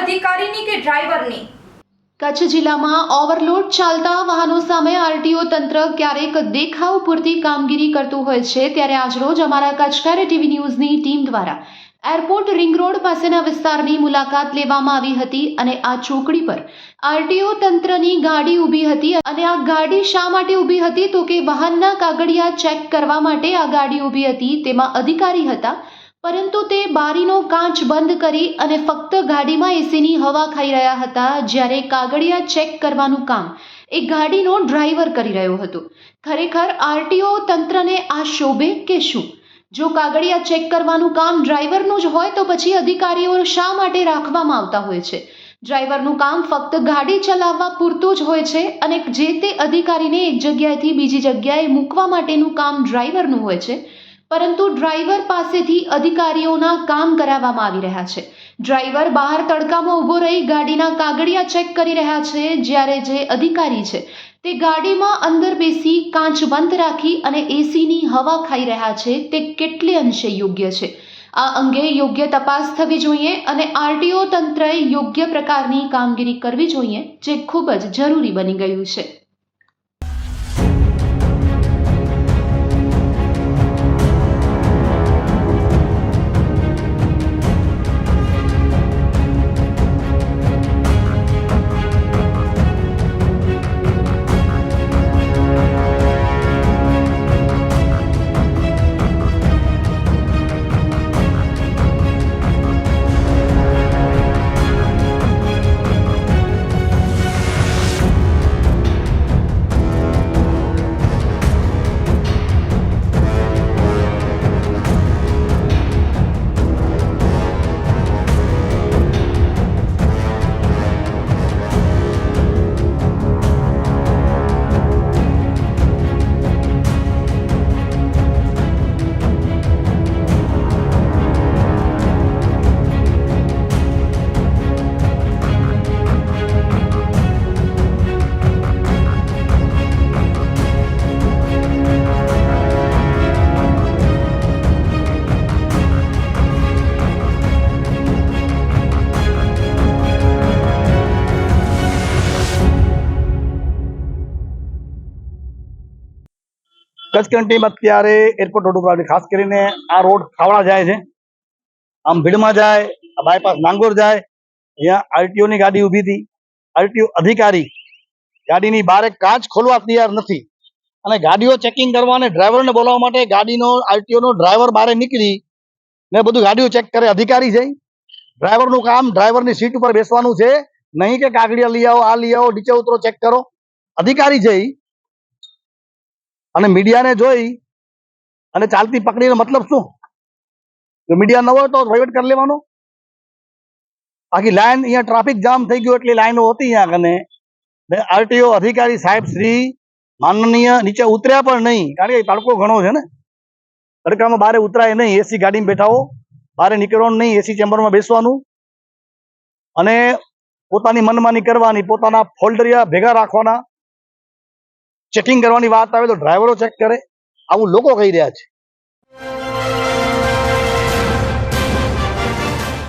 અધિકારીની કે ડ્રાઈવરની? કચ્છ જિલ્લામાં ઓવરલોડ ચાલતા વાહનો સામે આરટીઓ તંત્ર ક્યારેક દેખાવ પૂરતી કામગીરી કરતું હોય છે, ત્યારે આજરોજ અમારા કચ્છકારે ટીવી ન્યૂઝની ટીમ દ્વારા એરપોર્ટ રિંગ રોડ પાસેના વિસ્તારની મુલાકાત લેવામાં આવી હતી અને આ ચોકડી પર આરટીઓ તંત્રની ગાડી ઊભી હતી અને આ ગાડી શા માટે ઊભી હતી તો કે વાહનના કાગળિયા ચેક કરવા માટે આ ગાડી ઊભી હતી। તેમાં અધિકારી હતા, પરંતુ તે બારીનો કાચ બંધ કરી અને ફક્ત ગાડીમાં એસીની હવા ખાઈ રહ્યા હતા, જ્યારે કાગળિયા ચેક કરવાનું કામ એ ગાડીનો ડ્રાઈવર કરી રહ્યો હતો। ખરેખર આરટીઓ તંત્રને આ શોભે કે શું? જો કાગળિયા ચેક કરવાનું કામ ડ્રાઈવરનું જ હોય તો પછી અધિકારીઓ શા માટે રાખવામાં આવતા હોય છે? ડ્રાઈવરનું કામ ફક્ત ગાડી ચલાવવા પૂરતું જ હોય છે અને જે તે અધિકારીને એક જગ્યાએથી બીજી જગ્યાએ મૂકવા માટેનું કામ ડ્રાઈવરનું હોય છે, પરંતુ ડ્રાઈવર પાસેથી અધિકારીઓના કામ કરાવવામાં આવી રહ્યા છે। ડ્રાઈવર બહાર તડકામાં ઊભો રહી ગાડીના કાગળિયા ચેક કરી રહ્યા છે, જ્યારે જે અધિકારી છે તે ગાડીમાં અંદર બેસી કાચ બંધ રાખી અને એસીની હવા ખાઈ રહ્યા છે। તે કેટલે અંશે યોગ્ય છે? આ અંગે યોગ્ય તપાસ થવી જોઈએ અને આરટીઓ તંત્રએ યોગ્ય પ્રકારની કામગીરી કરવી જોઈએ, જે ખૂબ જ જરૂરી બની ગયું છે। કચ્છ ટીમ અત્યારે એરપોર્ટ રોડ ઉપર ખાસ કરીને આ રોડ ખાવડા જાય છે, આમ ભીડમાં જાય, બાયપાસ નાંગોર જાય, અહીંયા આરટીઓ ની ગાડી ઊભી હતી। આરટીઓ અધિકારી ગાડીની બહાર કાચ ખોલવા તૈયાર નથી અને ગાડીઓ ચેકિંગ કરવા અને ડ્રાઈવરને બોલાવવા માટે ગાડીનો આરટીઓ નો ડ્રાઈવર બહાર નીકળી ને બધું ગાડીઓ ચેક કરે। અધિકારી છે, ડ્રાઈવરનું કામ ડ્રાઈવરની સીટ ઉપર બેસવાનું છે, નહીં કે કાગળિયા લઈ આવો, આ લઈ આવો, નીચે ઉતરો, ચેક કરો। અધિકારી છે અને મીડિયાને જોઈ અને ચાલતી પકડીને મતલબ શું? જો મીડિયા ન હોય તો વહીવટ કરી લેવાનો। આખી લાઈન અહીંયા ટ્રાફિક જામ થઈ ગયો, એટલી લાઈનો હતી અહીંયા કને, આરટીઓ અધિકારી સાહેબ શ્રી માનનીય નીચે ઉતર્યા પણ નહીં, કારણ કે તડકો ઘણો છે ને, તડકામાં બારે ઉતરાય નહીં, એસી ગાડીમાં બેઠાઓ, બારે નીકળવાનું નહીં, એસી ચેમ્બરમાં બેસવાનું અને પોતાની મનમાની કરવાની, પોતાના ફોલ્ડરિયા ભેગા રાખવાના, ચેકિંગ કરવાની વાત આવે તો ડ્રાઈવરો ચેક કરે, આવું લોકો કહી રહ્યા છે।